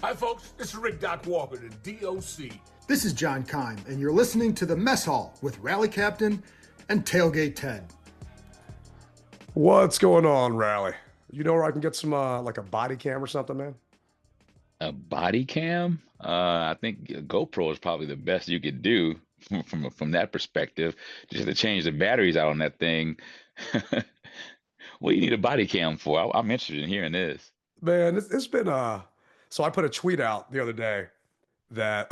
Hi, folks. This is Rick Doc Walker, the DOC. This is John Kime, and you're listening to the Mess Hall with Rally Captain and Tailgate Ted. What's going on, Rally? You know where I can get some, like a body cam or something, man? A body cam? I think a GoPro is probably the best you could do from that perspective. Just to change the batteries out on that thing. What do you need a body cam for? I'm interested in hearing this. Man, it's been, so I put a tweet out the other day that,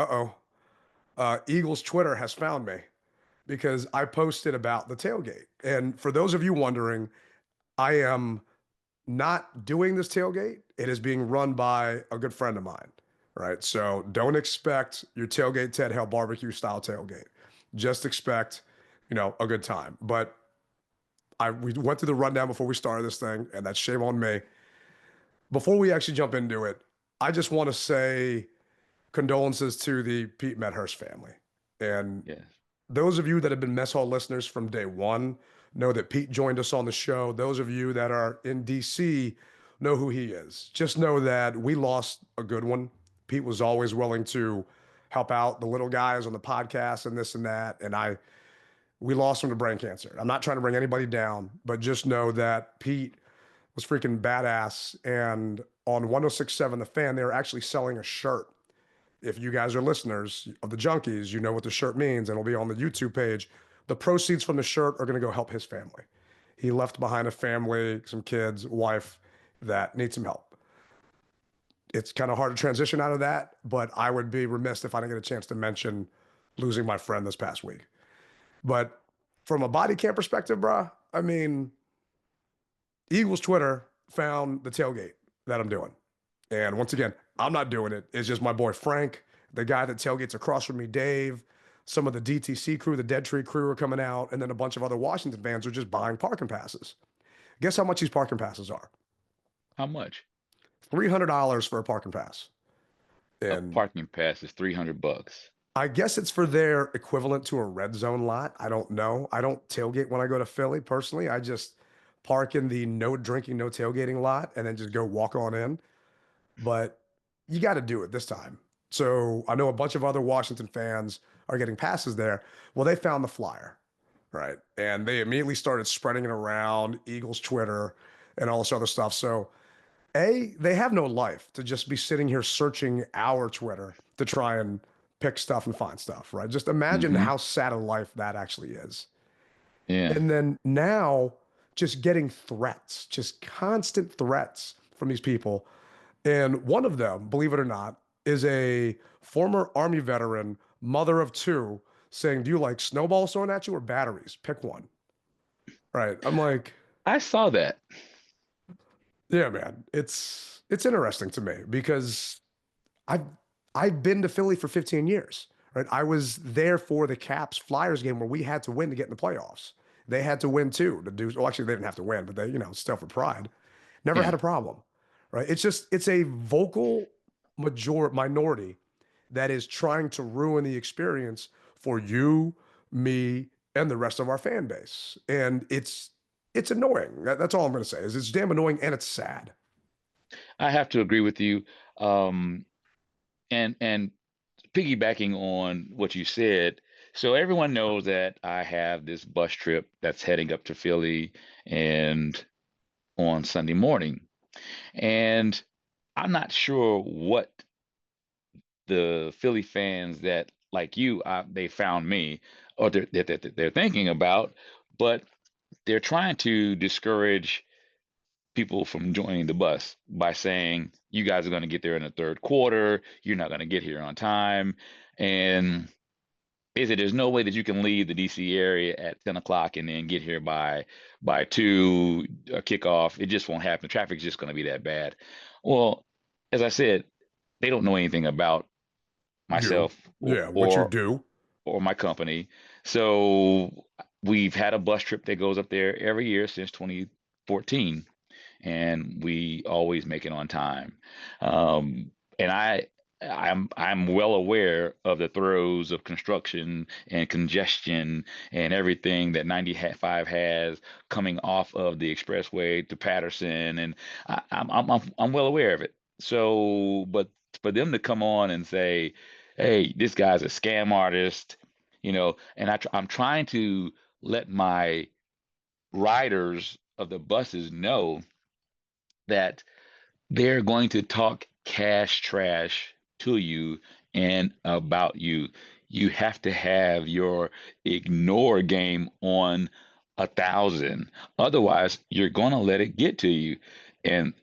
Eagles Twitter has found me because I posted about the tailgate. And for those of you wondering, I am not doing this tailgate. It is being run by a good friend of mine, right? So don't expect your Tailgate Ted Hell barbecue style tailgate. Just expect, a good time. But we went through the rundown before we started this thing, and that's shame on me. Before we actually jump into it, I just want to say condolences to the Pete Medhurst family. And Yes. those of you that have been Mess Hall listeners from day one know that Pete joined us on the show. Those of you that are in DC know who he is. Just know that we lost a good one. Pete was always willing to help out the little guys on the podcast and this and that. And we lost him to brain cancer. I'm not trying to bring anybody down, but just know that Pete was freaking badass. And on 106.7 The Fan, they were actually selling a shirt. If you guys are listeners of the Junkies, you know what the shirt means, and it'll be on the YouTube page. The proceeds from the shirt are going to go help his family. He left behind a family, some kids, wife that need some help. It's kind of hard to transition out of that, but I would be remiss if I didn't get a chance to mention losing my friend this past week. But from a body cam perspective, bruh, I mean, Eagles Twitter found the tailgate that I'm doing. And once again, I'm not doing it. It's just my boy Frank, the guy that tailgates across from me, Dave, some of the DTC crew, the Dead Tree crew are coming out, and then a bunch of other Washington fans are just buying parking passes. Guess how much these parking passes are? How much? $300 for a parking pass. A And parking pass is $300. I guess it's for their equivalent to a red zone lot. I don't know. I don't tailgate when I go to Philly personally. I just park in the no drinking, no tailgating lot and then just go walk on in. But you got to do it this time. So I know a bunch of other Washington fans are getting passes there. Well, they found the flyer, right? And they immediately started spreading it around Eagles Twitter and all this other stuff. So they have no life to just be sitting here searching our Twitter to try and pick stuff and find stuff, right? Just imagine how sad a life that actually is. Yeah. And then now just getting threats, just constant threats from these people. And one of them, believe it or not, is a former Army veteran, mother of two, saying, do you like snowballs thrown at you or batteries? Pick one. Right. I'm like, I saw that. yeah, man, it's interesting to me because I've been to Philly for 15 years, right? I was there for the Caps Flyers game where we had to win to get in the playoffs. They had to win too. Well, actually, they didn't have to win, but they, still for pride. Never had a problem, right? It's a vocal minority that is trying to ruin the experience for you, me, and the rest of our fan base. And it's annoying. That's all I'm going to say is it's damn annoying and it's sad. I have to agree with you. And piggybacking on what you said, so everyone knows that I have this bus trip that's heading up to Philly and on Sunday morning. And I'm not sure what the Philly fans that like you, they found me or they're thinking about, but they're trying to discourage people from joining the bus by saying you guys are going to get there in the third quarter, you're not going to get here on time, and there's no way that you can leave the DC area at 10 o'clock and then get here by 2 kickoff. It just won't happen. Traffic's just going to be that bad. Well, as I said, they don't know anything about myself what you do or my company. So we've had a bus trip that goes up there every year since 2014, and we always make it on time. And I'm well aware of the throes of construction and congestion and everything that 95 has coming off of the expressway to Patterson, and I'm well aware of it. So, but for them to come on and say, "Hey, this guy's a scam artist," and I'm trying to let my riders of the buses know that they're going to talk cash trash to you and about you. You have to have your ignore game on 1,000. Otherwise, you're going to let it get to you. And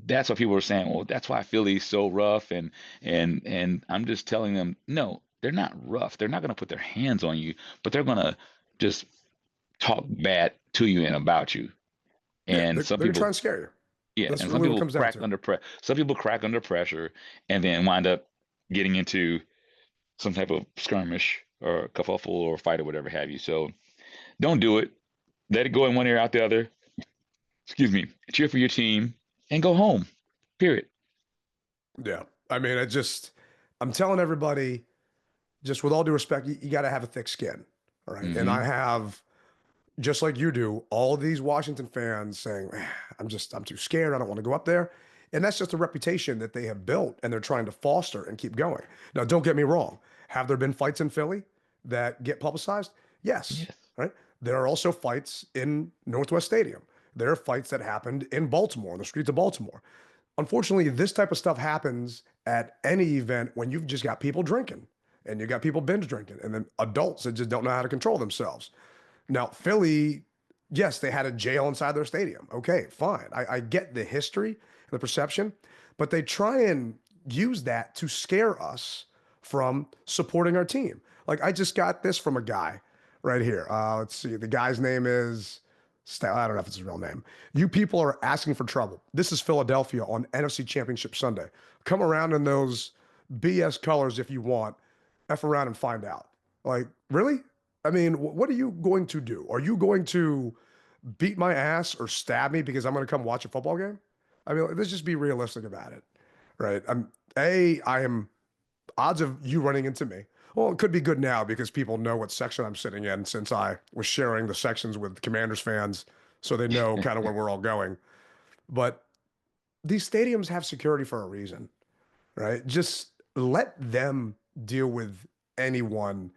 that's what people are saying. Well, that's why Philly's so rough. And I'm just telling them, no, they're not rough. They're not going to put their hands on you, but they're going to just talk bad to you and about you. Yeah, And they're some going to try people, and scare you. yeah, That's and some really what it people comes down crack to. under pressure. Some people crack under pressure and then wind up getting into some type of skirmish or a kerfuffle or fight or whatever have you. So don't do it. Let it go in one ear out the other. Excuse me. Cheer for your team and go home. Period. Yeah. I mean, I'm telling everybody, just with all due respect, you got to have a thick skin. All right. And Mm-hmm. I have, just like you do, all these Washington fans saying, I'm too scared. I don't want to go up there. And that's just a reputation that they have built and they're trying to foster and keep going. Now, don't get me wrong. Have there been fights in Philly that get publicized? Yes. Yes. Right. There are also fights in Northwest Stadium. There are fights that happened in Baltimore, on the streets of Baltimore. Unfortunately, this type of stuff happens at any event when you've just got people drinking and you got people binge drinking and then adults that just don't know how to control themselves. Now, Philly, yes, they had a jail inside their stadium. Okay, fine. I get the history, the perception, but they try and use that to scare us from supporting our team. Like I just got this from a guy right here. Let's see. The guy's name is, I don't know if it's his real name. You people are asking for trouble. This is Philadelphia on NFC Championship Sunday. Come around in those BS colors if you want. F around and find out. Like, really? I mean, what are you going to do? Are you going to beat my ass or stab me because I'm going to come watch a football game? I mean, let's just be realistic about it, right? I am odds of you running into me. Well, it could be good now because people know what section I'm sitting in since I was sharing the sections with Commanders fans, so they know kind of where we're all going. But these stadiums have security for a reason, right? Just let them deal with anyone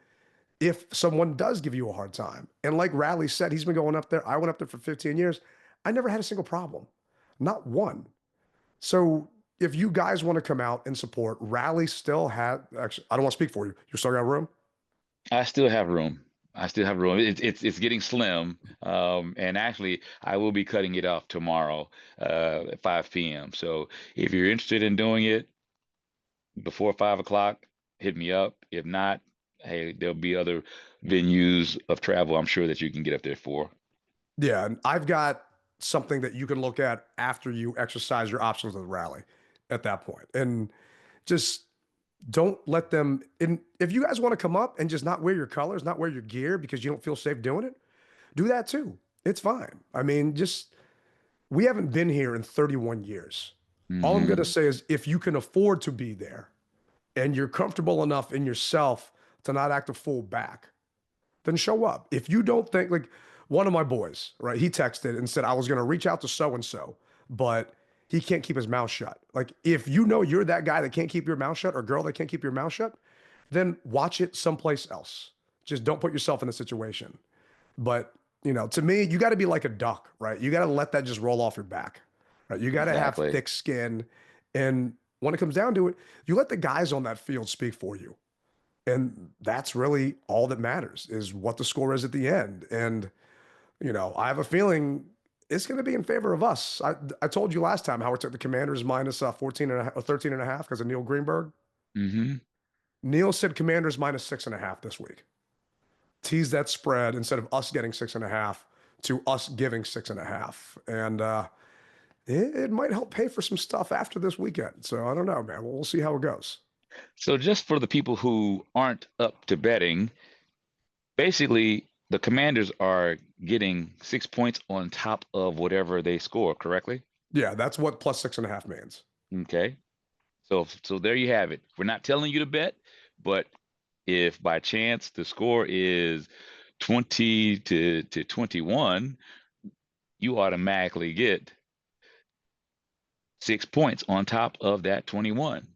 if someone does give you a hard time. And like Raleigh said, he's been going up there. I went up there for 15 years. I never had a single problem, not one. So if you guys want to come out and support, Raleigh still had, actually, I don't want to speak for you. You still got room? I still have room. I still have room. It's getting slim. And actually, I will be cutting it off tomorrow at 5 p.m. So if you're interested in doing it before 5 o'clock, hit me up. If not, hey, there'll be other venues of travel I'm sure that you can get up there for. Yeah. And I've got something that you can look at after you exercise your options with Raleigh at that point. And just don't let them in. If you guys want to come up and just not wear your colors, not wear your gear because you don't feel safe doing it, do that too. It's fine. I mean, we haven't been here in 31 years. All I'm going Mm-hmm. to say is if you can afford to be there and you're comfortable enough in yourself to not act a fool back, then show up. If you don't think, like one of my boys, right, he texted and said, I was going to reach out to so-and-so, but he can't keep his mouth shut. Like, if you know you're that guy that can't keep your mouth shut or girl that can't keep your mouth shut, then watch it someplace else. Just don't put yourself in a situation. But, to me, you got to be like a duck, right? You got to let that just roll off your back, right? You got to have Exactly. thick skin. And when it comes down to it, you let the guys on that field speak for you. And that's really all that matters is what the score is at the end. And, I have a feeling it's going to be in favor of us. I told you last time how we took the Commanders minus 14 and a half, or 13 and a half because of Neil Greenberg. Mm-hmm. Neil said Commanders minus 6.5 this week. Tease that spread instead of us getting 6.5 to us giving 6.5. And it might help pay for some stuff after this weekend. So I don't know, man. We'll see how it goes. So just for the people who aren't up to betting, basically the Commanders are getting 6 points on top of whatever they score, correctly? Yeah, that's what plus 6.5 means. Okay. So there you have it. We're not telling you to bet, but if by chance the score is 20 to 21, you automatically get 6 points on top of that 21.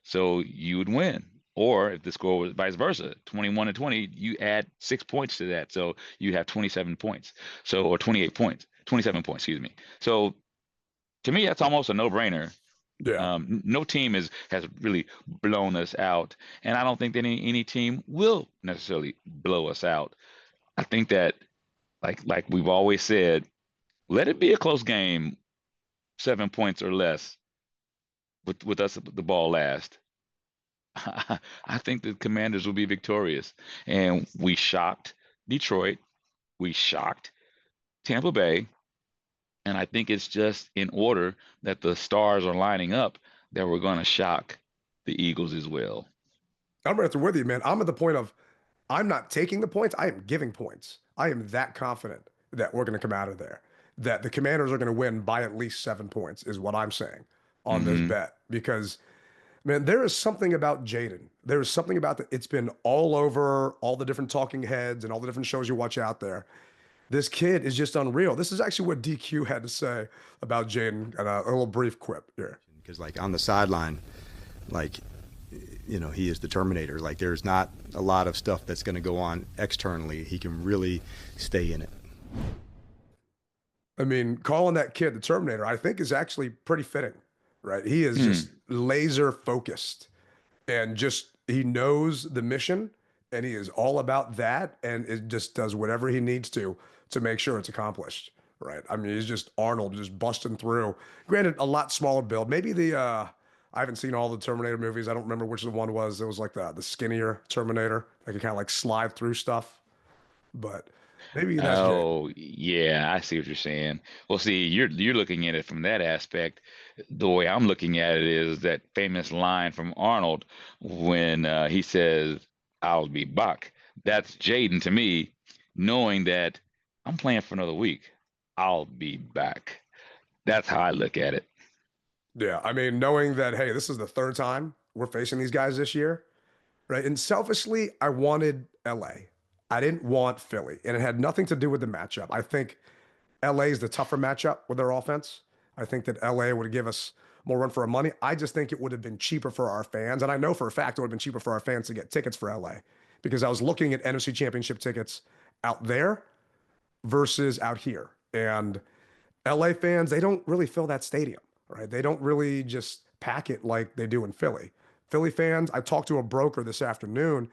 So you would win. Or if the score was vice versa, 21-20, you add 6 points to that. So you have 27 points. So, or 28 points, 27 points, excuse me. So to me, that's almost a no-brainer. Yeah. No team has really blown us out, and I don't think that any team will necessarily blow us out. I think that, like we've always said, let it be a close game, 7 points or less, with us the ball last. I think the Commanders will be victorious, and we shocked Detroit, we shocked Tampa Bay, and I think it's just in order that the stars are lining up that we're going to shock the Eagles as well. I'm right there with you, man. I'm at the point of I'm not taking the points. I am giving points. I am that confident that we're going to come out of there, that the Commanders are going to win by at least 7 points, is what I'm saying on this Hmm. bet. Because, man, there is something about Jayden. There is something about that. It's been all over all the different talking heads and all the different shows you watch out there. This kid is just unreal. This is actually what DQ had to say about Jayden, and a little brief quip here. Because, like, on the sideline, like, he is the Terminator. Like, there's not a lot of stuff that's going to go on externally. He can really stay in it. I mean, calling that kid the Terminator, I think, is actually pretty fitting, right? He is just laser focused and just he knows the mission and he is all about that, and it just does whatever he needs to make sure it's accomplished, right? I mean, he's just Arnold just busting through. Granted, a lot smaller build. Maybe I haven't seen all the Terminator movies. I don't remember which the one was. It was like the skinnier Terminator that could kind of like slide through stuff. But maybe that's Jay. Oh, yeah, I see what you're saying. Well, see, you're looking at it from that aspect. The way I'm looking at it is that famous line from Arnold when he says, "I'll be back." That's Jayden to me, knowing that I'm playing for another week. I'll be back. That's how I look at it. Yeah, I mean, knowing that, hey, this is the third time we're facing these guys this year, right? And selfishly, I wanted LA. I didn't want Philly, and it had nothing to do with the matchup. I think LA is the tougher matchup with their offense. I think that LA would give us more run for our money. I just think it would have been cheaper for our fans, and I know for a fact it would have been cheaper for our fans to get tickets for LA because I was looking at NFC Championship tickets out there versus out here. And LA fans, they don't really fill that stadium, right? They don't really just pack it like they do in Philly. Philly fans, I talked to a broker this afternoon.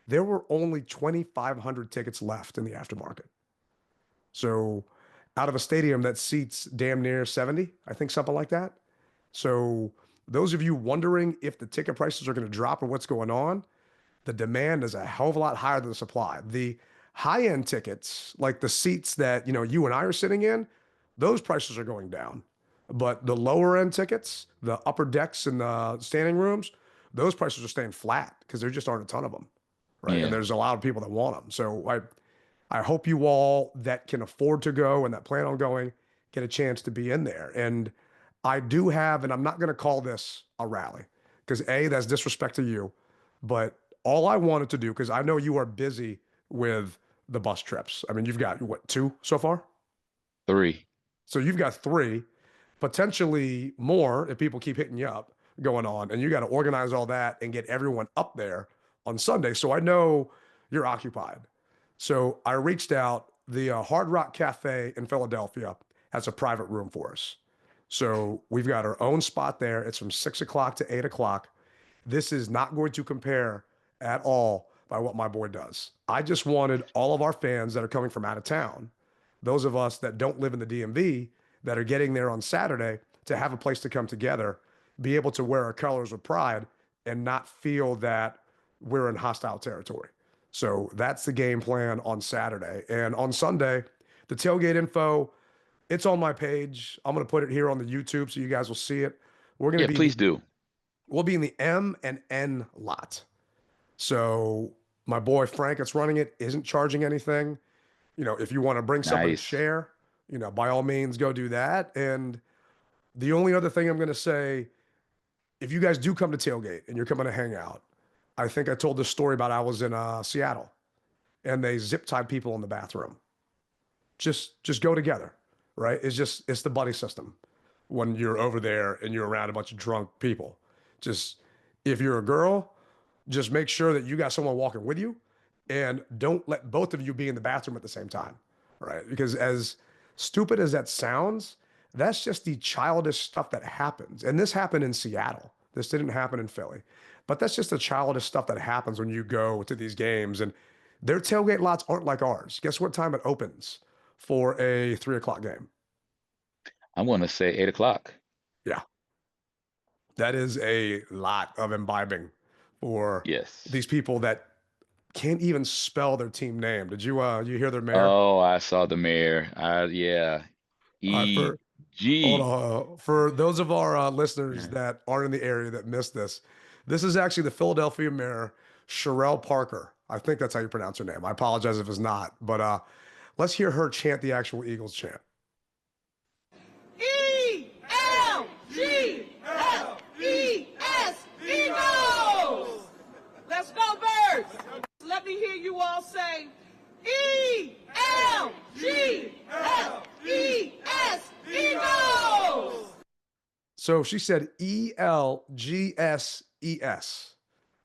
There were only 2,500 tickets left in the aftermarket. So out of a stadium that seats damn near 70, I think something like that. So those of you wondering if the ticket prices are going to drop or what's going on, the demand is a hell of a lot higher than the supply. The high-end tickets, like the seats that, you and I are sitting in, those prices are going down. But the lower end tickets, the upper decks and the standing rooms, those prices are staying flat because there just aren't a ton of them, right? And Yeah. there's a lot of people that want them. So I hope you all that can afford to go and that plan on going get a chance to be in there. And I do have, and I'm not going to call this a rally because that's disrespect to you, but all I wanted to do, because I know you are busy with the bus trips. I mean, you've got what, 2 so far? 3. So you've got 3, potentially more if people keep hitting you up going on, and you got to organize all that and get everyone up there on Sunday. So I know you're occupied. So I reached out. The Hard Rock Cafe in Philadelphia has a private room for us. So we've got our own spot there. It's from 6 o'clock to 8 o'clock. This is not going to compare at all by what my boy does. I just wanted all of our fans that are coming from out of town, those of us that don't live in the DMV, that are getting there on Saturday, to have a place to come together, be able to wear our colors with pride, and not feel that we're in hostile territory. So that's the game plan on Saturday. And on Sunday, the tailgate info, it's on my page. I'm going to put it here on the YouTube so you guys will see it. We're going Yeah, to be please do. we'll be in the M and N lot. So my boy Frank that's running it isn't charging anything. If you want to bring something to Nice. share, by all means go do that. And the only other thing I'm going to say, if you guys do come to tailgate and you're coming to hang out, I think I told this story about I was in Seattle and they zip tied people in the bathroom. Just go together, right? It's the buddy system when you're over there and you're around a bunch of drunk people. Just If you're a girl, just make sure that you got someone walking with you and don't let both of you be in the bathroom at the same time, right? Because as stupid as that sounds, that's just the childish stuff that happens. And this happened in Seattle. This didn't happen in Philly. But that's just the childish stuff that happens when you go to these games. And their tailgate lots aren't like ours. Guess what time it opens for a 3 o'clock game? I'm going to say 8 o'clock. Yeah. That is a lot of imbibing for Yes. these people that can't even spell their team name. Did you hear their mayor? Oh, I saw the mayor. Yeah. All right, E hold G. on. For those of our listeners that aren't in the area that missed this, this is actually the Philadelphia mayor, Sherelle Parker. I think that's how you pronounce her name. I apologize if it's not, but let's hear her chant the actual Eagles chant. ELGSES Eagles! Let's go, Birds! Let me hear you all say ELGSES Eagles! So she said ELGSES,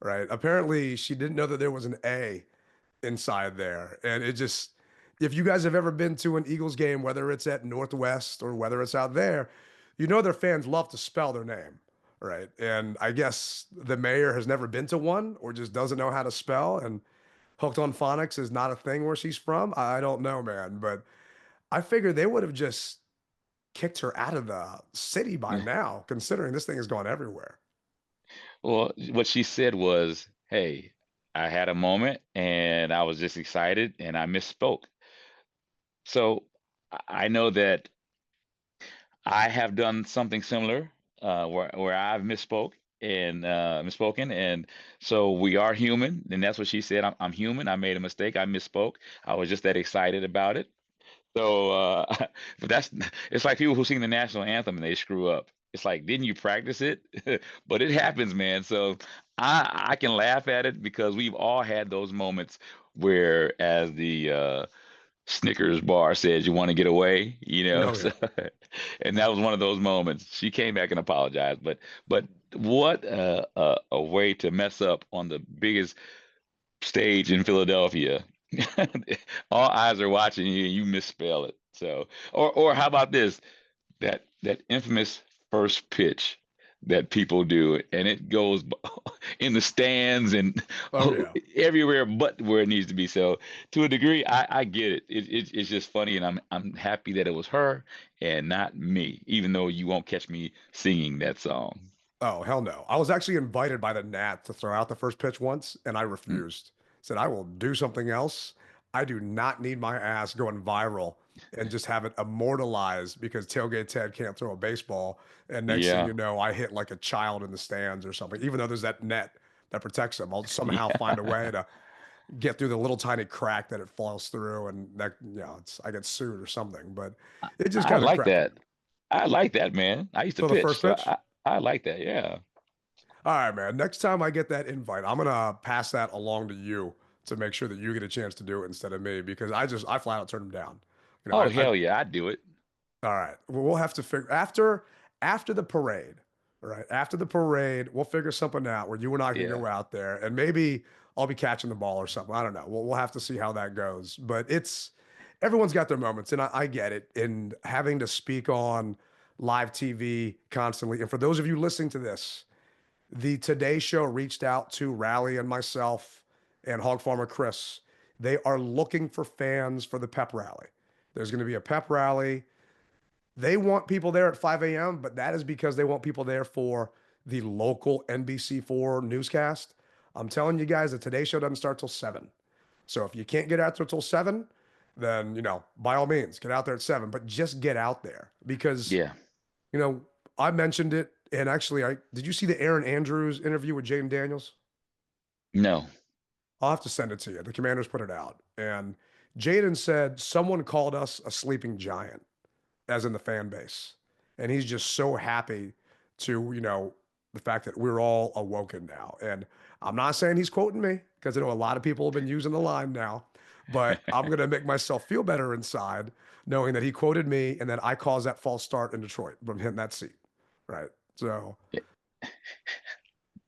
right? Apparently she didn't know that there was an A inside there. And it just, if you guys have ever been to an Eagles game, whether it's at Northwest or whether it's out there, you know their fans love to spell their name, right? And I guess the mayor has never been to one or just doesn't know how to spell. And hooked on phonics is not a thing where she's from. I don't know, man. But I figured they would have just kicked her out of the city by now, considering this thing has gone everywhere. Well, what she said was, "Hey, I had a moment and I was just excited and I misspoke." So I know that I have done something similar where I've misspoken, and so we are human, and that's what she said. I'm human. I made a mistake. I misspoke. I was just that excited about it. So, but it's like people who sing the national anthem and they screw up. It's like, didn't you practice it? But it happens, man. So I can laugh at it because we've all had those moments where, as the Snickers bar says, you want to get away, Oh, So, yeah. and that was one of those moments. She came back and apologized, but what a way to mess up on the biggest stage in Philadelphia. All eyes are watching you and you misspell it. So, or how about this? That infamous first pitch that people do, and it goes in the stands and Oh, yeah. everywhere but where it needs to be. So, to a degree, I get it. It's just funny, and I'm happy that it was her and not me, even though you won't catch me singing that song. Oh, hell no. I was actually invited by the Nat to throw out the first pitch once, and I Mm. refused. Said, I will do something else. I do not need my ass going viral and just have it immortalized because Tailgate Ted can't throw a baseball. And next thing Yeah, you know, I hit like a child in the stands or something. Even though there's that net that protects him, I'll somehow find a yeah. way to get through the little tiny crack that it falls through, and that I get sued or something. But it just I kind of like cracked me. that. I like that, man. I used to So the pitch, first so pitch. I like that. Yeah. All right, man. Next time I get that invite, I'm gonna pass that along to you to make sure that you get a chance to do it instead of me because I flat out turned him down. Oh, I hell yeah, I'd do it. all right. Well, we'll have to figure after the parade, right? After the parade, we'll figure something out where you and I can Yeah. go out there and maybe I'll be catching the ball or something. I don't know. We'll have to see how that goes. But it's everyone's got their moments, and I get it. And having to speak on live TV constantly, and for those of you listening to this. The Today Show reached out to Rally and myself and Hog Farmer Chris. They are looking for fans for the pep rally. There's going to be a pep rally. They want people there at 5 a.m., but that is because they want people there for the local NBC4 newscast. I'm telling you guys, the Today Show doesn't start till 7. So if you can't get out there till 7, then, by all means, get out there at 7, but just get out there because Yeah. you know, I mentioned it, and actually, I did you see the Aaron Andrews interview with Jayden Daniels? No. I'll have to send it to you. The Commanders put it out, and Jayden said someone called us a sleeping giant, as in the fan base, and he's just so happy to the fact that we're all awoken now. And I'm not saying he's quoting me because I know a lot of people have been using the line now, but I'm gonna make myself feel better inside knowing that he quoted me and that I caused that false start in Detroit from hitting that seat. Right. So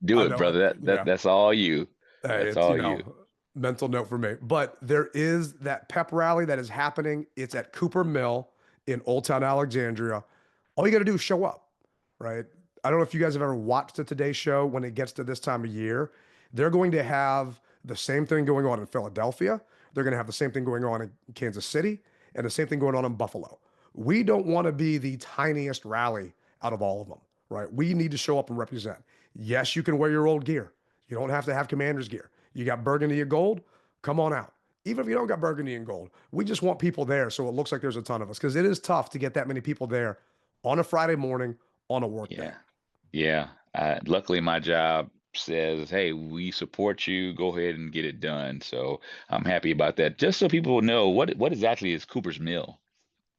Do I it, know. brother. Yeah. That's all you. Hey, That's it's, all you. mental note for me. But there is that pep rally that is happening. It's at Cooper Mill in Old Town Alexandria. All you got to do is show up, right? I don't know if you guys have ever watched the Today Show when it gets to this time of year. They're going to have the same thing going on in Philadelphia. They're going to have the same thing going on in Kansas City and the same thing going on in Buffalo. We don't want to be the tiniest rally out of all of them, right? We need to show up and represent. Yes, you can wear your old gear. You don't have to have Commander's gear. You got burgundy and gold, come on out. Even if you don't got burgundy and gold, we just want people there so it looks like there's a ton of us because it is tough to get that many people there on a Friday morning on a work day. Yeah. Luckily, my job says, hey, we support you. Go ahead and get it done. So I'm happy about that. Just so people know, what exactly is Cooper's Mill?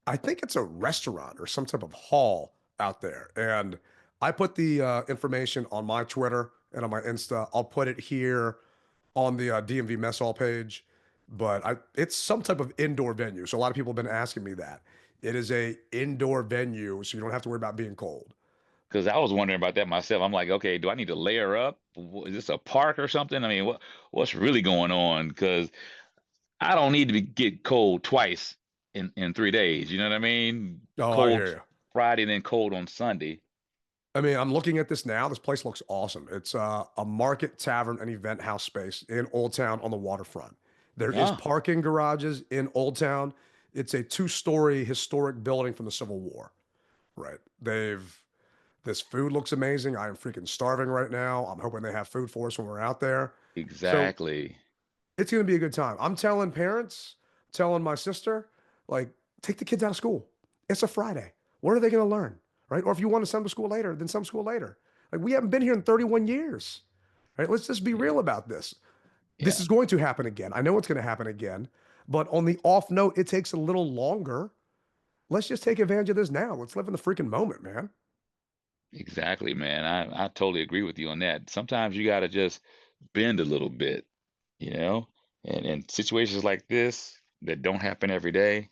I think it's a restaurant or some type of hall out there. And I put the information on my Twitter and on my Insta. I'll put it here on the DMV Mess Hall page, but it's some type of indoor venue. So a lot of people have been asking me that. It is a indoor venue, so you don't have to worry about being cold. Because I was wondering about that myself. I'm like, okay, do I need to layer up? Is this a park or something? I mean, what's really going on? Because I don't need to get cold twice in 3 days. You know what I mean? Oh, I hear Cold you. Friday, then cold on Sunday. I mean, I'm looking at this now. This place looks awesome. It's a market, tavern, and event house space in Old Town on the waterfront. There is Yeah. parking garages in Old Town. It's a 2-story historic building from the Civil War, right? This food looks amazing. I am freaking starving right now. I'm hoping they have food for us when we're out there. So Exactly. it's going to be a good time. I'm telling parents, telling my sister, like, take the kids out of school. It's a Friday. What are they going to learn? Right? Or if you want to send them to school later, then send them to school later. Like, we haven't been here in 31 years. Right? Let's just be real about this. This Yeah. is going to happen again. I know it's going to happen again. But on the off note, it takes a little longer. Let's just take advantage of this now. Let's live in the freaking moment, man. Exactly, man. I totally agree with you on that. Sometimes you got to just bend a little bit, you know? And in situations like this that don't happen every day,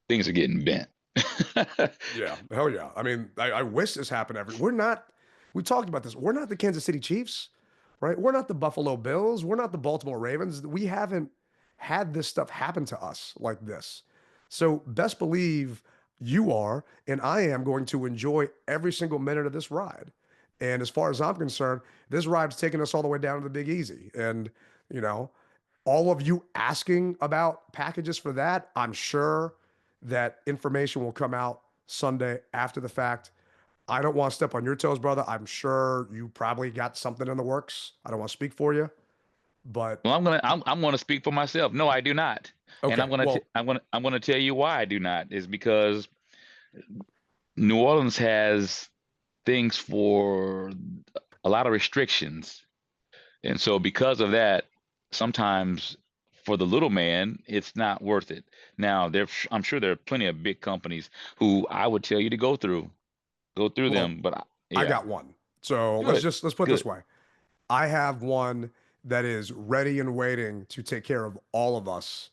things are getting bent. Yeah, hell yeah. I mean, I wish this happened we talked about this. We're not the Kansas City Chiefs, right? We're not the Buffalo Bills. We're not the Baltimore Ravens. We haven't had this stuff happen to us like this. So best believe you are, and I am going to enjoy every single minute of this ride. And as far as I'm concerned, this ride's taking us all the way down to the Big Easy. And, you know, all of you asking about packages for that, I'm sure that information will come out Sunday after the fact. I don't want to step on your toes, brother. I'm sure you probably got something in the works. I don't want to speak for you, but Well, I'm gonna speak for myself. No, I do not. And okay. Well, I'm gonna tell you why I do not is because New Orleans has things for a lot of restrictions. And so because of that, sometimes for the little man, it's not worth it. Now, I'm sure there are plenty of big companies who I would tell you to go through well, them. But I yeah, got one. So good, let's put it this good. way. I have one that is ready and waiting to take care of all of us.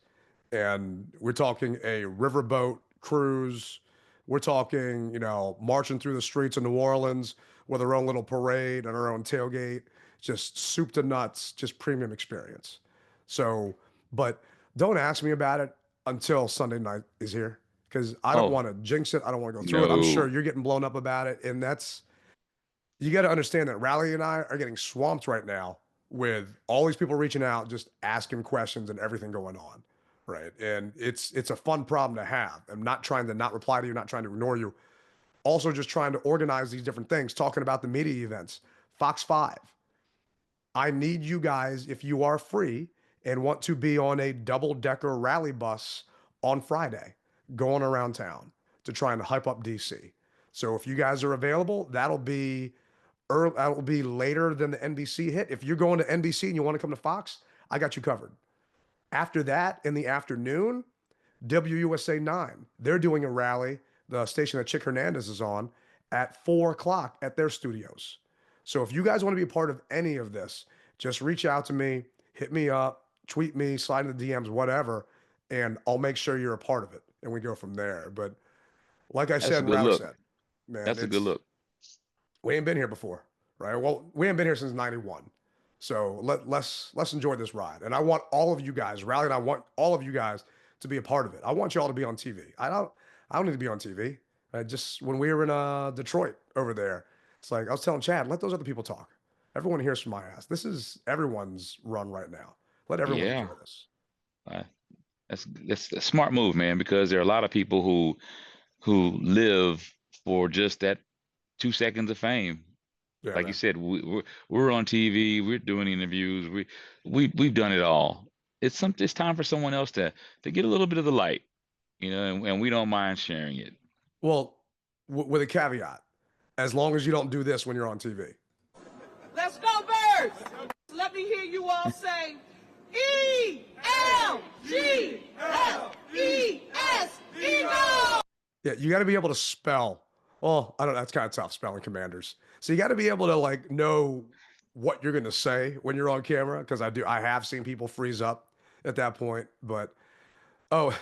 And we're talking a riverboat cruise. We're talking, marching through the streets of New Orleans with our own little parade and our own tailgate, just soup to nuts, just premium experience. So, but don't ask me about it until Sunday night is here because I don't Oh, want to jinx it. I don't want to go through it. I'm sure no. you're getting blown up about it. And you got to understand that Rally and I are getting swamped right now with all these people reaching out, just asking questions and everything going on. Right. And it's a fun problem to have. I'm not trying to not reply to you, not trying to ignore you. Also just trying to organize these different things, talking about the media events. Fox 5. I need you guys, if you are free and want to be on a double-decker rally bus on Friday, going around town to try and hype up DC. So if you guys are available, that'll be later than the NBC hit. If you're going to NBC and you want to come to Fox, I got you covered. After that, in the afternoon, WUSA 9, they're doing a rally, the station that Chick Hernandez is on, at 4 o'clock at their studios. So if you guys want to be a part of any of this, just reach out to me, hit me up, tweet me, slide in the DMs, whatever, and I'll make sure you're a part of it. And we go from there. But like I That's said a and good Riley look. said, man, That's a good look. we ain't been here before, right? Well, we haven't been here since '91, so let's enjoy this ride. And I want all of you guys, Rally, and I want all of you guys to be a part of it. I want you all to be on TV. I don't need to be on TV. Just when we were in Detroit over there, it's like I was telling Chad, let those other people talk. Everyone hears from my ass. This is everyone's run right now. Let everyone Yeah. enjoy this. Uh, that's a smart move, man, because there are a lot of people who live for just that 2 seconds of fame. Yeah, Like you man. said, we're on TV, we're doing interviews, we've done it all. It's time for someone else to get a little bit of the light, and we don't mind sharing it. Well, with a caveat, as long as you don't do this when you're on TV. Let's go, Birds! Let me hear you all say, ELGSES, Eagles! Yeah, you got to be able to spell. Well, I don't know. That's kind of tough spelling Commanders. So you got to be able to like know what you're going to say when you're on camera. Cause I have seen people freeze up at that point, but oh,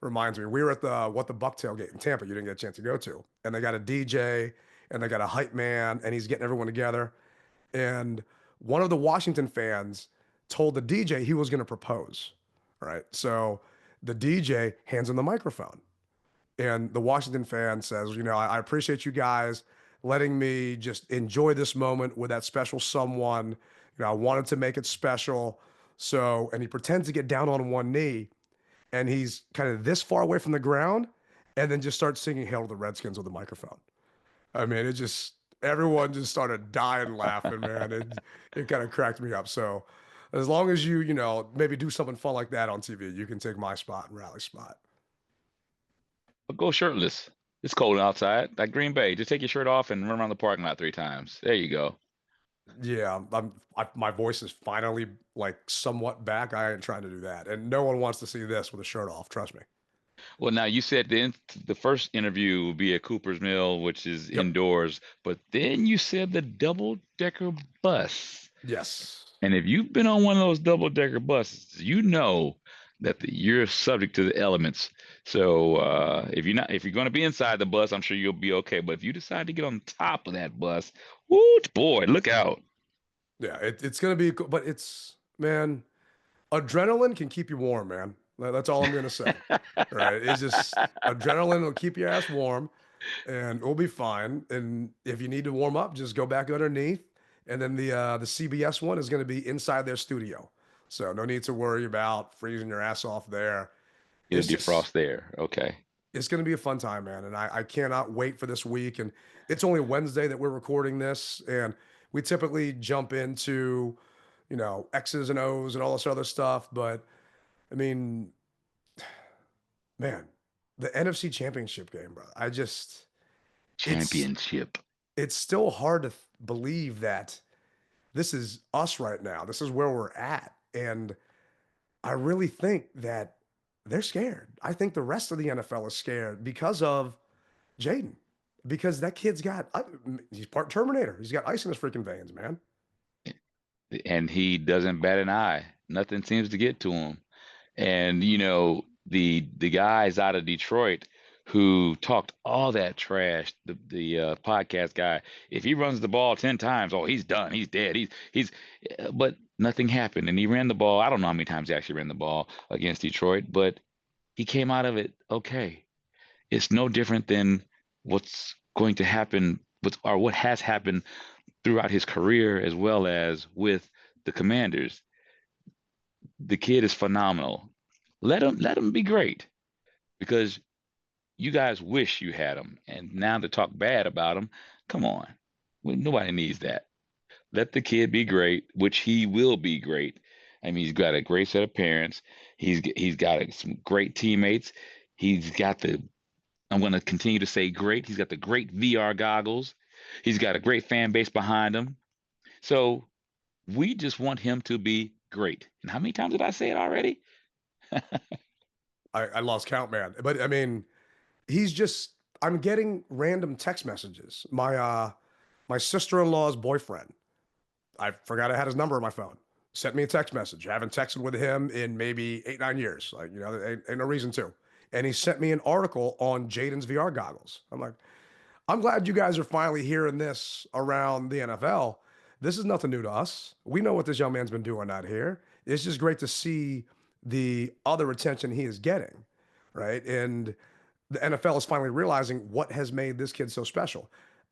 reminds me, we were at the What the Buck tailgate in Tampa. You didn't get a chance to go to, and they got a DJ and they got a hype man and he's getting everyone together. And one of the Washington fans told the DJ he was going to propose. Right. So the DJ hands him the microphone. And the Washington fan says, I appreciate you guys letting me just enjoy this moment with that special someone. I wanted to make it special. So, and he pretends to get down on one knee and he's kind of this far away from the ground and then just starts singing Hail to the Redskins with the microphone. I mean, everyone just started dying laughing, man. It kind of cracked me up. So as long as you, maybe do something fun like that on TV, you can take my spot and Rally's spot. But go shirtless. It's cold outside. Like Green Bay, just take your shirt off and run around the parking lot 3 times. There you go. Yeah, my voice is finally like somewhat back. I ain't trying to do that, and no one wants to see this with a shirt off. Trust me. Well, now you said the first interview will be at Cooper's Mill, which is Yep. indoors, but then you said the double-decker bus. Yes. And if you've been on one of those double-decker buses, you know that you're subject to the elements. So if you're going to be inside the bus, I'm sure you'll be okay. But if you decide to get on top of that bus, whoo, boy, look out. Yeah, it's gonna be, but man, adrenaline can keep you warm, man. That's all I'm gonna say. Right? It's just adrenaline will keep your ass warm, and we'll be fine. And if you need to warm up, just go back underneath. And then the CBS one is gonna be inside their studio, so no need to worry about freezing your ass off there. It'll defrost there. Okay. It's going to be a fun time, man. And I cannot wait for this week. And it's only Wednesday that we're recording this. And we typically jump into, X's and O's and all this other stuff. But I mean, man, the NFC Championship game, bro. Championship. It's still hard to believe that this is us right now. This is where we're at. And I really think that they're scared. I think the rest of the NFL is scared because of Jayden, because that kid's he's part Terminator. He's got ice in his freaking veins, man. And he doesn't bat an eye. Nothing seems to get to him. And, the guys out of Detroit who talked all that trash, the podcast guy, if he runs the ball 10 times, oh, he's done. He's dead. But nothing happened. And he ran the ball. I don't know how many times he actually ran the ball against Detroit, but he came out of it okay. It's no different than what's going to happen or what has happened throughout his career, as well as with the Commanders. The kid is phenomenal. Let him be great, because you guys wish you had him. And now to talk bad about him, come on. Nobody needs that. Let the kid be great, which he will be great. I mean, he's got a great set of parents. He's got some great teammates. He's got I'm going to continue to say great. He's got the great VR goggles. He's got a great fan base behind him. So we just want him to be great. And how many times did I say it already? I lost count, man. But I mean, I'm getting random text messages. My sister-in-law's boyfriend, I forgot I had his number on my phone, sent me a text message. I haven't texted with him in maybe 8-9 years. Like, there ain't no reason to. And he sent me an article on Jayden's VR goggles. I'm like, I'm glad you guys are finally hearing this around the NFL. This is nothing new to us. We know what this young man's been doing out here. It's just great to see the other attention he is getting, right? And the NFL is finally realizing what has made this kid so special.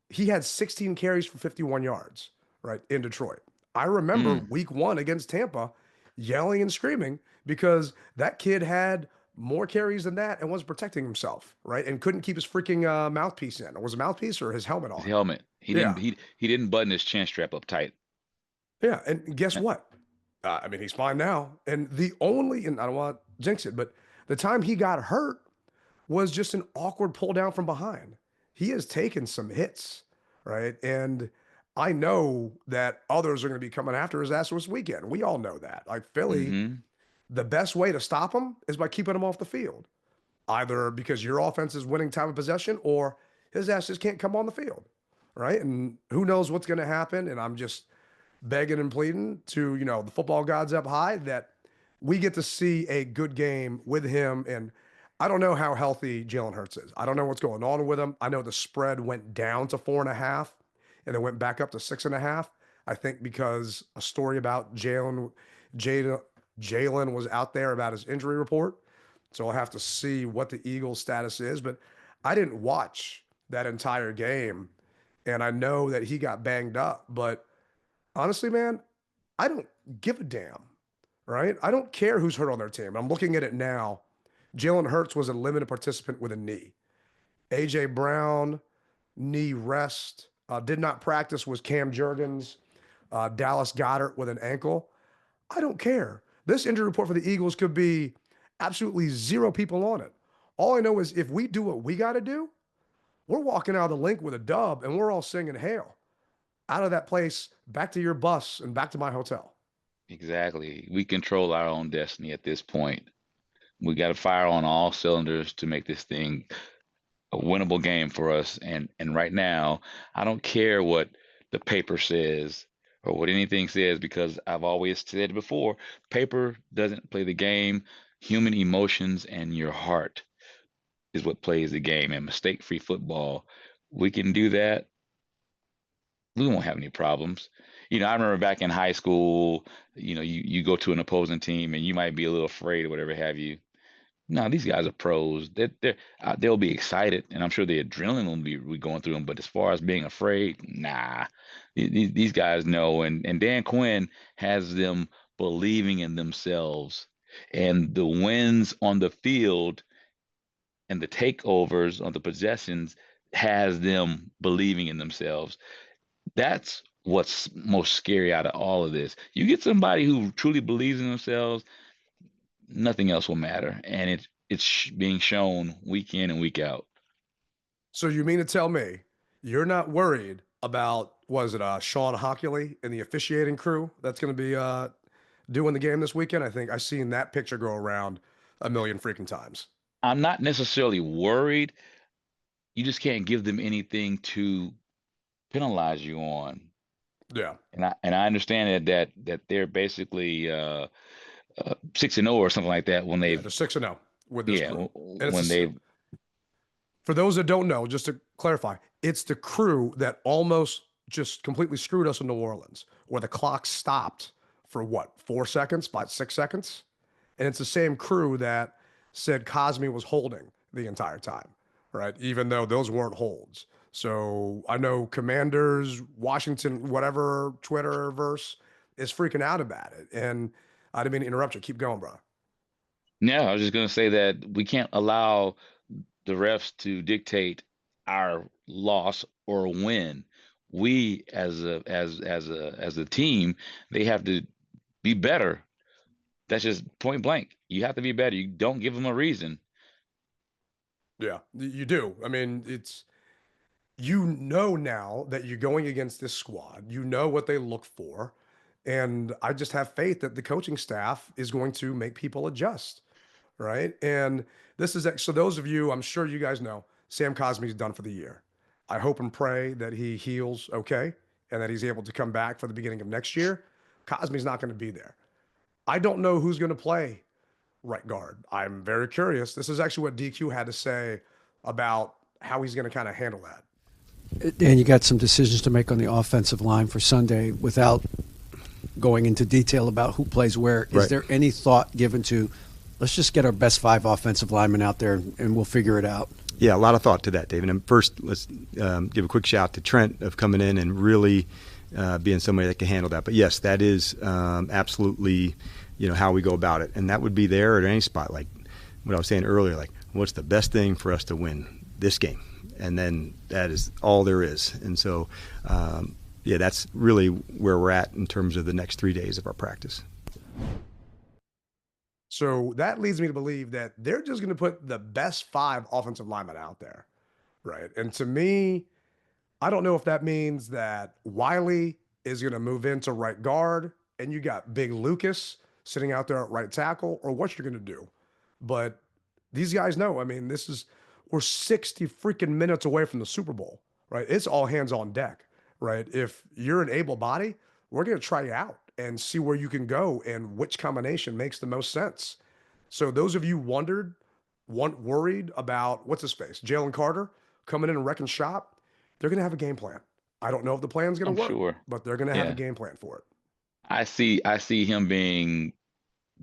He had 16 carries for 51 yards, right, in Detroit. I remember week 1 against Tampa yelling and screaming because that kid had more carries than that and was protecting himself, right? And couldn't keep his freaking mouthpiece in. Or was it mouthpiece or his helmet His on? helmet. He Yeah. didn't he didn't button his chin strap up tight. Yeah. And guess what? I mean, he's fine now. And and I don't want to jinx it, but the time he got hurt was just an awkward pull down from behind. He has taken some hits, right? And I know that others are going to be coming after his ass this weekend. We all know that. Like Philly, the best way to stop him is by keeping him off the field, either because your offense is winning time of possession or his ass just can't come on the field, right? And who knows what's going to happen. And I'm just begging and pleading to, the football gods up high that we get to see a good game with him. And I don't know how healthy Jalen Hurts is. I don't know what's going on with him. I know the spread went down to 4.5 and it went back up to 6.5. I think because a story about Jalen was out there about his injury report. So I'll have to see what the Eagles' status is. But I didn't watch that entire game. And I know that he got banged up. But honestly, man, I don't give a damn, right? I don't care who's hurt on their team. I'm looking at it now. Jalen Hurts was a limited participant with a knee. A.J. Brown, knee rest. Did not practice was Cam Jurgens. Dallas Goedert with an ankle. I don't care. This injury report for the Eagles could be absolutely 0 people on it. All I know is if we do what we got to do, we're walking out of the link with a dub and we're all singing hail. Out of that place, back to your bus and back to my hotel. Exactly. We control our own destiny at this point. We got to fire on all cylinders to make this thing a winnable game for us. And right now, I don't care what the paper says or what anything says, because I've always said before, paper doesn't play the game. Human emotions and your heart is what plays the game. And mistake-free football, we can do that. We won't have any problems. I remember back in high school, you go to an opposing team and you might be a little afraid or whatever have you. No, these guys are pros. They'll be excited, and I'm sure the adrenaline will be going through them. But as far as being afraid, nah. These guys know, and Dan Quinn has them believing in themselves, and the wins on the field and the takeovers on the possessions has them believing in themselves. That's what's most scary out of all of this. You get somebody who truly believes in themselves, nothing else will matter. And it's being shown week in and week out. So you mean to tell me you're not worried about, was it Sean Hockley and the officiating crew that's going to be doing the game this weekend? I think I've seen that picture go around a million freaking times. I'm not necessarily worried. You just can't give them anything to penalize you on. Yeah. And I understand that they're basically 6-0 or something like that when they're 6-0 with this crew. When they. For those that don't know, just to clarify, it's the crew that almost just completely screwed us in New Orleans, where the clock stopped for 4 seconds, 5, 6 seconds, and it's the same crew that said Cosmi was holding the entire time, right? Even though those weren't holds. So I know Commanders, Washington, whatever Twitterverse is freaking out about it, and I didn't mean to interrupt you. Keep going, bro. No, I was just going to say that we can't allow the refs to dictate our loss or win. We as a team, they have to be better. That's just point blank. You have to be better. You don't give them a reason. Yeah, you do. I mean, it's now that you're going against this squad. You know what they look for. And I just have faith that the coaching staff is going to make people adjust, right? And this is so those of you, I'm sure you guys know, Sam Cosmi's done for the year. I hope and pray that he heals okay and that he's able to come back for the beginning of next year. Cosmi's not going to be there. I don't know who's going to play right guard. I'm very curious. This is actually what DQ had to say about how he's going to kind of handle that. Dan, you got some decisions to make on the offensive line for Sunday without going into detail about who plays where. Is there any thought given to, let's just get our best 5 offensive linemen out there and we'll figure it out? Yeah, a lot of thought to that, David. And first, let's give a quick shout to Trent of coming in and really being somebody that can handle that. But yes, that is absolutely, how we go about it. And that would be there at any spot. Like what I was saying earlier, like what's the best thing for us to win this game? And then that is all there is. And so, that's really where we're at in terms of the next 3 days of our practice. So that leads me to believe that they're just going to put the best 5 offensive linemen out there, right? And to me, I don't know if that means that Wiley is going to move into right guard and you got Big Lucas sitting out there at right tackle, or what you're going to do. But these guys know, I mean, we're 60 freaking minutes away from the Super Bowl, right? It's all hands on deck, right? If you're an able body, we're going to try you out and see where you can go and which combination makes the most sense. So those of you worried about, what's his face, Jalen Carter coming in and wrecking shop, they're going to have a game plan. I don't know if the plan's going to work, sure. but they're going to have a game plan for it. I see him being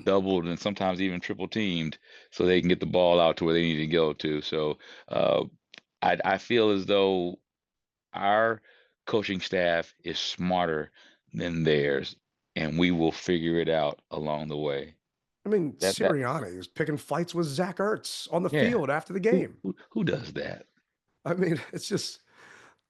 doubled and sometimes even triple teamed so they can get the ball out to where they need to go to. So I feel as though our coaching staff is smarter than theirs, and we will figure it out along the way. I mean, Sirianni is picking fights with Zach Ertz on the field after the game. Who does that? I mean, it's just,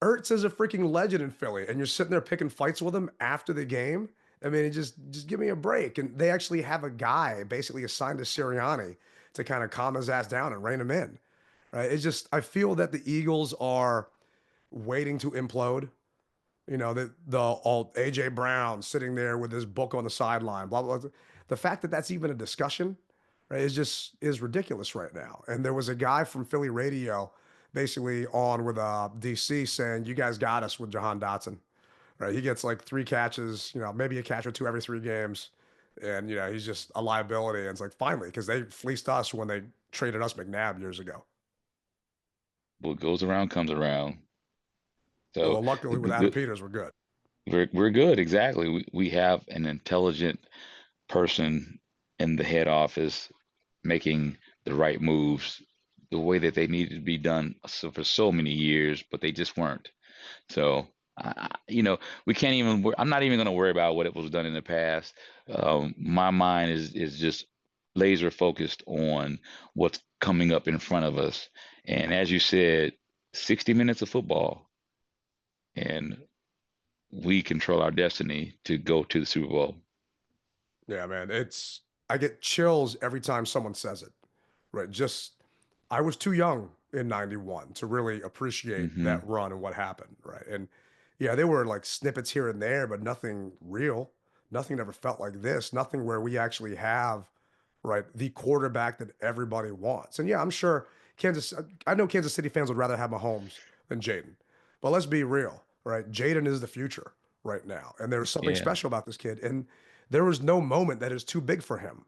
Ertz is a freaking legend in Philly, and you're sitting there picking fights with him after the game. I mean, just give me a break. And they actually have a guy basically assigned to Sirianni to kind of calm his ass down and rein him in, right? It's just, I feel that the Eagles are waiting to implode. The all AJ Brown sitting there with his book on the sideline, blah, blah, blah. The fact that that's even a discussion, right, is ridiculous right now. And there was a guy from Philly radio basically on with DC saying, you guys got us with Jahan Dotson, right? He gets like 3 catches, maybe a catch or 2 every 3 games. And, he's just a liability. And it's like, finally, because they fleeced us when they traded us McNabb years ago. What goes around comes around. So well, luckily with Adam Peters, we're good. We're good. Exactly. We have an intelligent person in the head office making the right moves the way that they needed to be done for so many years, but they just weren't. So, we can't even, I'm not even going to worry about what it was done in the past. My mind is just laser focused on what's coming up in front of us. And as you said, 60 minutes of football, and we control our destiny to go to the Super Bowl. Yeah, man, I get chills every time someone says it, right? I was too young in 91 to really appreciate that run and what happened, right? And yeah, there were like snippets here and there, but nothing real. Nothing ever felt like this. Nothing where we actually have, right, the quarterback that everybody wants. And yeah, I'm sure I know Kansas City fans would rather have Mahomes than Jayden. But let's be real, right? Jayden is the future right now. And there's something special about this kid. And there was no moment that is too big for him.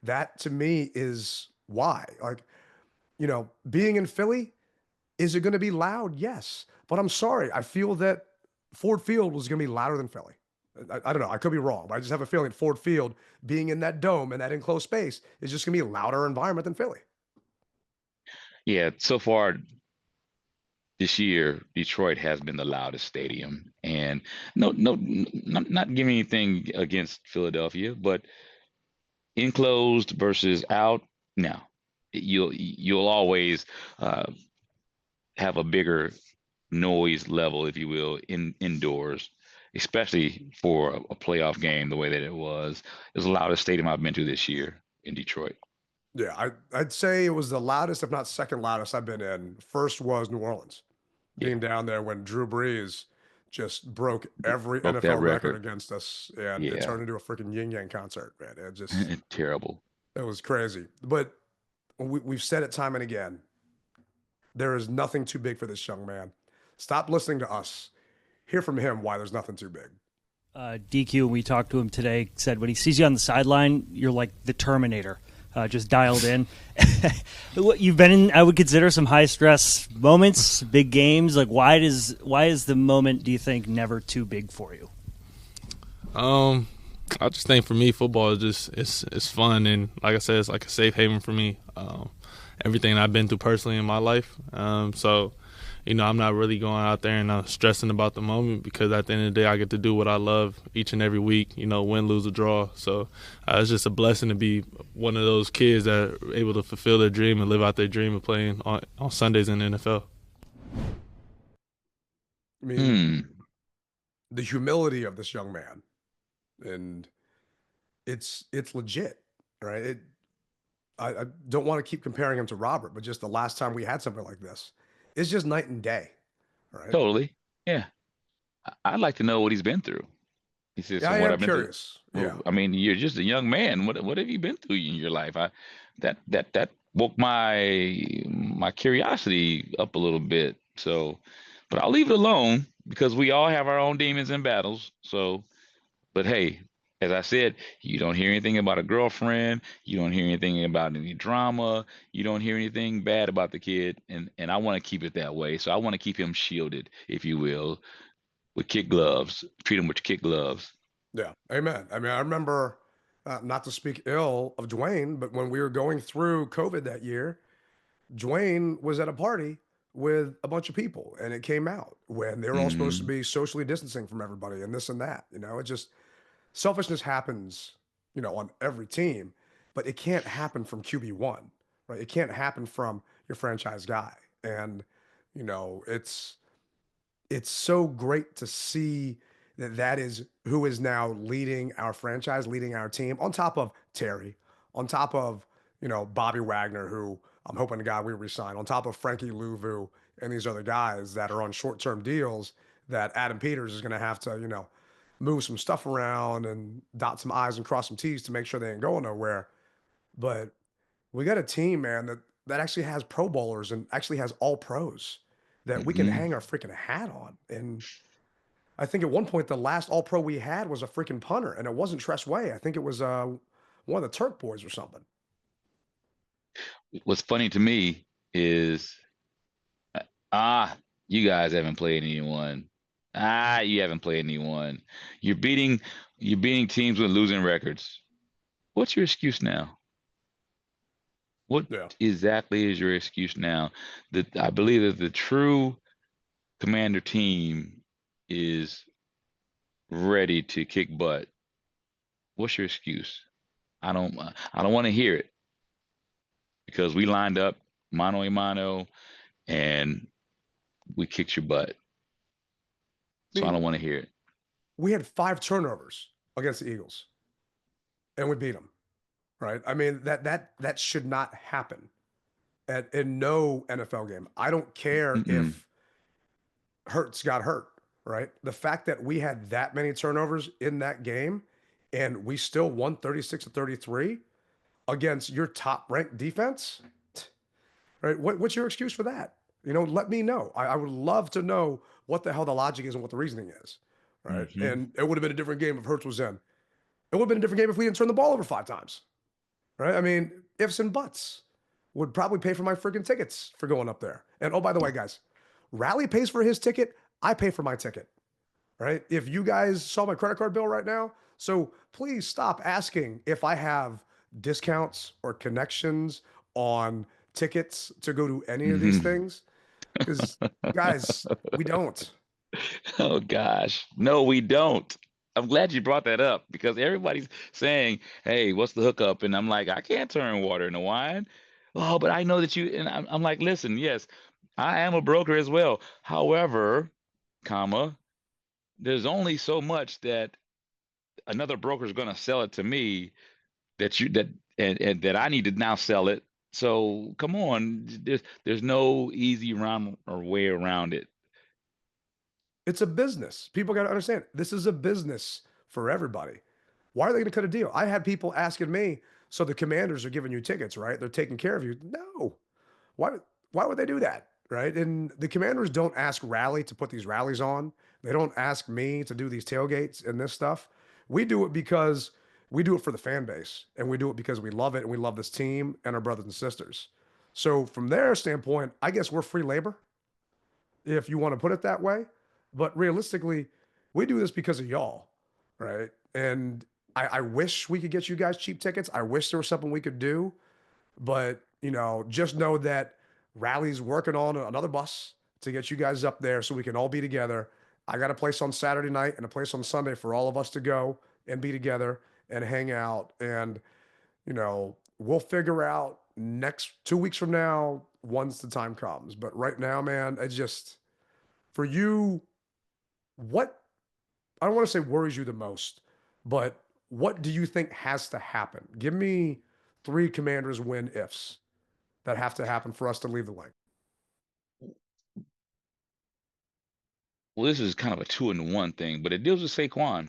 That to me is why. Like, being in Philly, is it going to be loud? Yes. But I'm sorry. I feel that Ford Field was going to be louder than Philly. I don't know. I could be wrong, but I just have a feeling Ford Field, being in that dome and that enclosed space, is just going to be a louder environment than Philly. Yeah. So far this year, Detroit has been the loudest stadium. And not giving anything against Philadelphia, but enclosed versus out, no. You'll always have a bigger noise level, if you will, indoors, especially for a playoff game the way that it was. It was the loudest stadium I've been to this year in Detroit. Yeah, I'd say it was the loudest, if not second loudest I've been in. First was New Orleans, being down there when Drew Brees just broke every NFL record against us, and it turned into a freaking yin yang concert, man. It just terrible. It was crazy. But we've said it time and again. There is nothing too big for this young man. Stop listening to us. Hear from him why there's nothing too big. DQ, we talked to him today, said when he sees you on the sideline, you're like the Terminator. just dialed in. You've been in, I would consider, some high stress moments, big games. Like, why is the moment, do you think, never too big for you? I just think for me, football is just it's fun, and like I said, it's like a safe haven for me. Everything I've been through personally in my life, so I'm not really going out there and stressing about the moment, because at the end of the day, I get to do what I love each and every week. Win, lose, or draw. So it's just a blessing to be one of those kids that are able to fulfill their dream and live out their dream of playing on Sundays in the NFL. I mean, the humility of this young man, and it's legit, right? I don't want to keep comparing him to Robert, but just the last time we had something like this, it's just night and day, right? Totally. Yeah. I'd like to know what he's been through. He says, Yeah, "From I what am I've been curious. through." Yeah. I mean, you're just a young man. What have you been through in your life? That woke my curiosity up a little bit. So, but I'll leave it alone, because we all have our own demons and battles. So, but hey, as I said, you don't hear anything about a girlfriend. You don't hear anything about any drama. You don't hear anything bad about the kid. And I want to keep it that way. So I want to keep him shielded, if you will, with kid gloves. Treat him with kid gloves. Yeah. Amen. I mean, I remember, not to speak ill of Dwayne, but when we were going through COVID that year, Dwayne was at a party with a bunch of people, and it came out when they were all supposed to be socially distancing from everybody and this and that. It just, selfishness happens, on every team, but it can't happen from QB1, right? It can't happen from your franchise guy. And, it's so great to see that is who is now leading our franchise, leading our team, on top of Terry, on top of, Bobby Wagner, who I'm hoping to God we resign, on top of Frankie Louvu and these other guys that are on short-term deals that Adam Peters is going to have to, move some stuff around and dot some I's and cross some T's to make sure they ain't going nowhere. But we got a team, man, that actually has Pro Bowlers and actually has all pros that we can hang our freaking hat on. And I think at one point, the last all pro we had was a freaking punter, and it wasn't Tress Way. I think it was one of the Turk boys or something. What's funny to me is, you guys haven't played anyone. You haven't played anyone. You're beating teams with losing records. What's your excuse now? What exactly is your excuse now? I believe that the true Commander team is ready to kick butt. What's your excuse? I don't want to hear it, because we lined up mano a mano and we kicked your butt. So I don't want to hear it. We had 5 turnovers against the Eagles, and we beat them, right? I mean, that should not happen in no NFL game. I don't care if Hurts got hurt, right? The fact that we had that many turnovers in that game and we still won 36-33 against your top-ranked defense, right? What's your excuse for that? Let me know. I would love to know what the hell the logic is and what the reasoning is, right? And it would have been a different game if Hurts was in. It would have been a different game if we didn't turn the ball over 5 times, right? I mean, ifs and buts would probably pay for my freaking tickets for going up there. And oh, by the way, guys, Rally pays for his ticket. I pay for my ticket, right? If you guys saw my credit card bill right now, so please stop asking if I have discounts or connections on tickets to go to any of these things, because guys, we don't. Oh gosh, no, we don't. I'm glad you brought that up, because everybody's saying, "Hey, what's the hookup?" And I'm like, I can't turn water into wine. Oh, but I know that you. And I'm like, listen, yes, I am a broker as well. However, there's only so much that another broker is going to sell it to me and that I need to now sell it. So come on, there's no easy round or way around it. It's a business. People got to understand, this is a business for everybody. Why are they going to cut a deal? I had people asking me, so the Commanders are giving you tickets, right? They're taking care of you. No. Why would they do that, right? And the Commanders don't ask Rally to put these rallies on. They don't ask me to do these tailgates and this stuff. We do it because We do it for the fan base, and we do it because we love it, and we love this team and our brothers and sisters. So from their standpoint, I guess we're free labor, if you want to put it that way. But realistically, we do this because of y'all, right? And I wish we could get you guys cheap tickets. I wish there was something we could do, but just know that Rally's working on another bus to get you guys up there so we can all be together. I got a place on Saturday night and a place on Sunday for all of us to go and be together and hang out. And, we'll figure out next 2 weeks from now once the time comes. But right now, man, it's just for you, what I don't want to say worries you the most, but what do you think has to happen? Give me 3 Commanders win ifs that have to happen for us to leave the link. Well, this is kind of a 2-in-1 thing, but it deals with Saquon,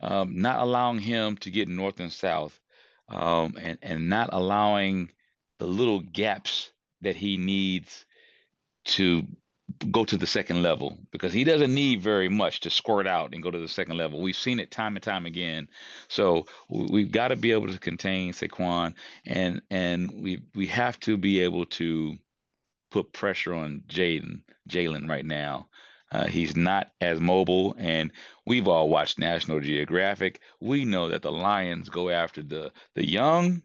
not allowing him to get north and south, and not allowing the little gaps that he needs to go to the second level, because he doesn't need very much to squirt out and go to the second level. We've seen it time and time again. So we've got to be able to contain Saquon, and we have to be able to put pressure on Jalen right now. He's not as mobile, and we've all watched National Geographic. We know that the Lions go after the young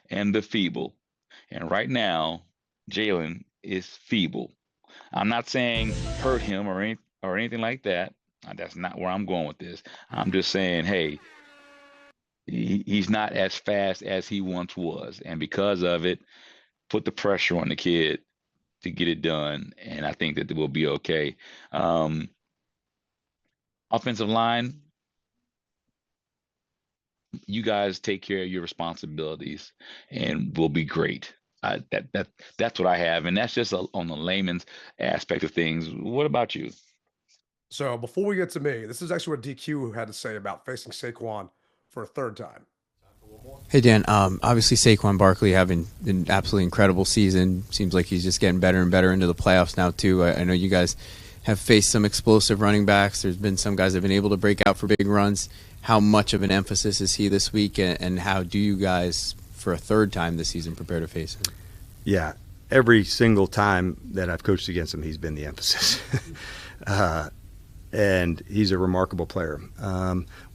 and the feeble. And right now, Jalen is feeble. I'm not saying hurt him or anything like that. That's not where I'm going with this. I'm just saying, hey, he's not as fast as he once was, and because of it, put the pressure on the kid to get it done, and I think that we'll be okay. Offensive line, you guys take care of your responsibilities, and we'll be great. That's what I have, and that's just on the layman's aspect of things. What about you? So before we get to me, this is actually what DQ had to say about facing Saquon for a third time. Hey, Dan. Obviously, Saquon Barkley having an absolutely incredible season. Seems like he's just getting better and better into the playoffs now, too. I know you guys have faced some explosive running backs. There's been some guys that have been able to break out for big runs. How much of an emphasis is he this week, and how do you guys, for a third time this season, prepare to face him? Yeah, every single time that I've coached against him, he's been the emphasis. And he's a remarkable player.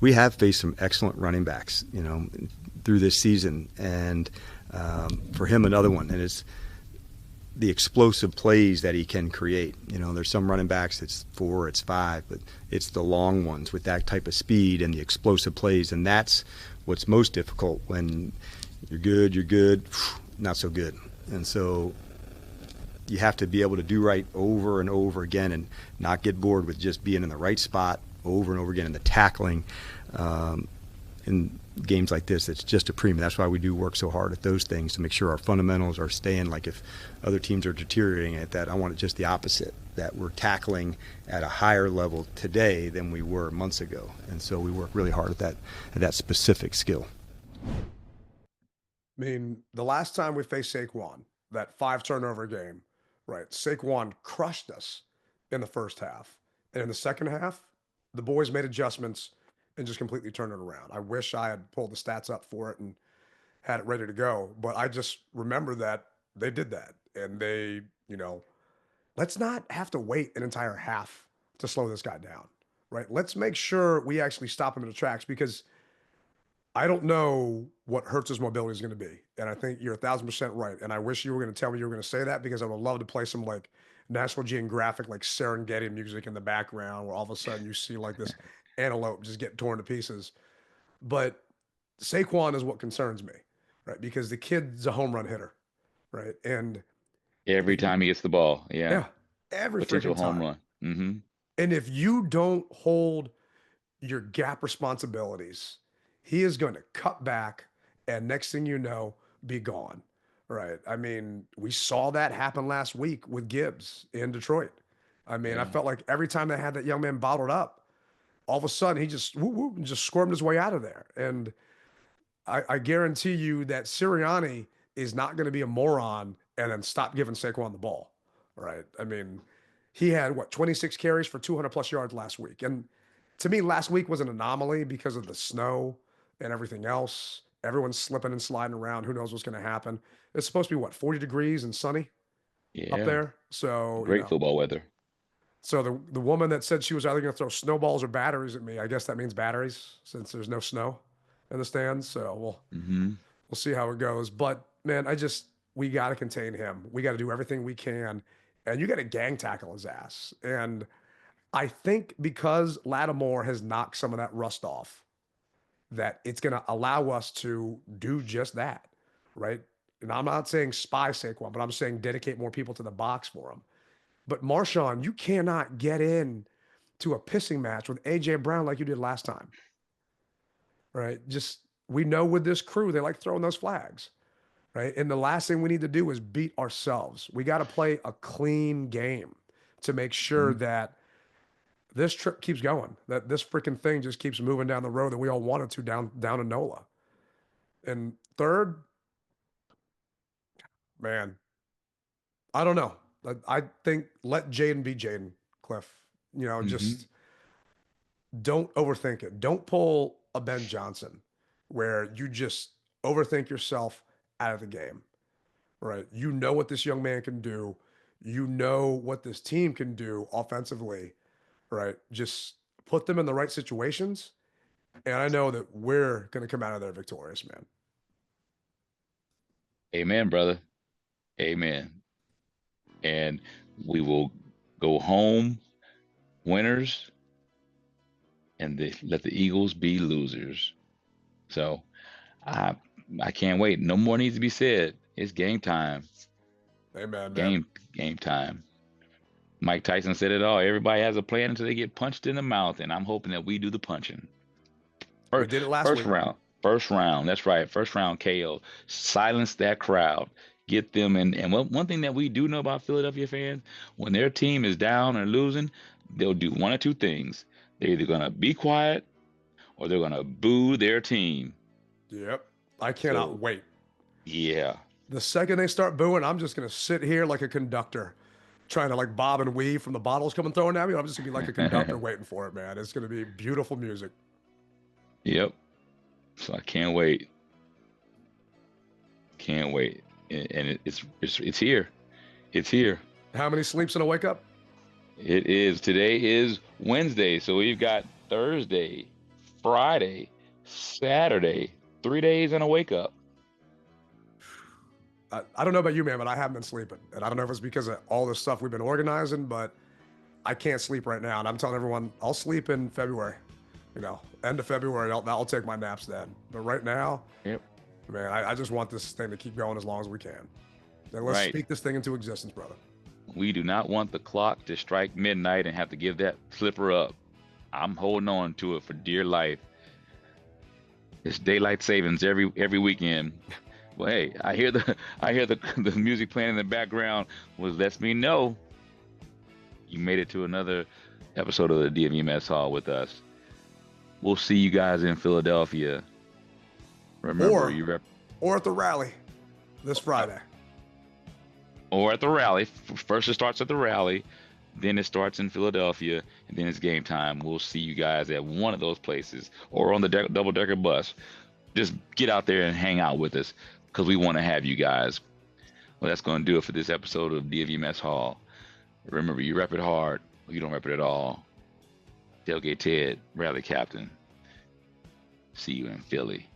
We have faced some excellent running backs, through this season, and for him, another one. And it's the explosive plays that he can create. There's some running backs, it's 4, it's 5, but it's the long ones with that type of speed and the explosive plays. And that's what's most difficult when you're good, not so good. And so you have to be able to do right over and over again and not get bored with just being in the right spot over and over again, and the tackling. In games like this, it's just a premium. That's why we do work so hard at those things, to make sure our fundamentals are staying. Like if other teams are deteriorating at that, I want it just the opposite, that we're tackling at a higher level today than we were months ago. And so we work really hard at that specific skill. I mean, the last time we faced Saquon, that 5 turnover game, right? Saquon crushed us in the first half. And in the second half, the boys made adjustments and just completely turned it around. I wish I had pulled the stats up for it and had it ready to go, but I just remember that they did that. And they, let's not have to wait an entire half to slow this guy down, right? Let's make sure we actually stop him in the tracks, because I don't know what Hurts's mobility is going to be. And I think you're 1,000% right. And I wish you were going to tell me you were going to say that, because I would love to play some like National Geographic, like Serengeti music in the background, where all of a sudden you see like this antelope just get torn to pieces. But Saquon is what concerns me, right? Because the kid's a home run hitter, right? And Every time he gets the ball, yeah, every potential freaking home time. run. Mm-hmm. And if you don't hold your gap responsibilities, he is going to cut back, and next thing you know, be gone, right? I mean, we saw that happen last week with Gibbs in Detroit. I mean, I felt like every time they had that young man bottled up, all of a sudden he just and just squirmed his way out of there. And I guarantee you that Sirianni is not going to be a moron and then stop giving Saquon the ball, right? I mean, he had 26 carries for 200 plus yards last week. And to me, last week was an anomaly because of the snow and everything else. Everyone's slipping and sliding around. Who knows what's going to happen? It's supposed to be what, 40 degrees and sunny up Yeah, there. So, great football weather. So the woman that said she was either going to throw snowballs or batteries at me, I guess that means batteries since there's no snow in the stands. So we'll see how it goes. But man, we got to contain him. We got to do everything we can, and you got to gang tackle his ass. And I think because Lattimore has knocked some of that rust off, that it's going to allow us to do just that, right? And I'm not saying spy Saquon, but I'm saying dedicate more people to the box for him. But Marshawn, you cannot get in to a pissing match with AJ Brown like you did last time, right? We know with this crew, they like throwing those flags, right? And the last thing we need to do is beat ourselves. We got to play a clean game to make sure that this trip keeps going, that this freaking thing just keeps moving down the road that we all wanted to down to NOLA. And third, man, I don't know. I think let Jayden be Jayden, Cliff. Just don't overthink it. Don't pull a Ben Johnson where you just overthink yourself out of the game, right? You know what this young man can do. You know what this team can do offensively, right? Just put them in the right situations. And I know that we're going to come out of there victorious, man. Amen, brother. Amen. And we will go home winners and let the Eagles be losers. So I can't wait. No more needs to be said. It's game time. Amen, man. Game time. Mike Tyson said it all. Everybody has a plan until they get punched in the mouth, and I'm hoping that we do the punching. We did it last week. First round. That's right. First round KO. Silence that crowd. Get them in. And one thing that we do know about Philadelphia fans, when their team is down or losing, they'll do one or two things. They're either going to be quiet or they're going to boo their team. Yep. I cannot wait. Yeah. The second they start booing, I'm just going to sit here like a conductor, trying to like bob and weave from the bottles coming throwing at me. I'm just going to be like a conductor waiting for it, man. It's going to be beautiful music. Yep. So I can't wait. Can't wait. And it's here. It's here. How many sleeps in a wake up? It is. Today is Wednesday. So we've got Thursday, Friday, Saturday, 3 days in a wake up. I don't know about you, man, but I haven't been sleeping. And I don't know if it's because of all the stuff we've been organizing, but I can't sleep right now. And I'm telling everyone, I'll sleep in February. End of February, I'll take my naps then. But right now, man, I just want this thing to keep going as long as we can. And let's speak this thing into existence, brother. We do not want the clock to strike midnight and have to give that slipper up. I'm holding on to it for dear life. It's daylight savings every weekend. Well, hey, I hear the music playing in the background, which lets me know you made it to another episode of the DMV Mess Hall with us. We'll see you guys in Philadelphia. Remember, or at the rally this Friday. Or at the rally. First it starts at the rally, then it starts in Philadelphia, and then it's game time. We'll see you guys at one of those places or on the double-decker bus. Just get out there and hang out with us because we want to have you guys. Well, that's going to do it for this episode of DMV Mess Hall. Remember, you rep it hard or you don't rep it at all. Tailgate Ted, Rally Captain. See you in Philly.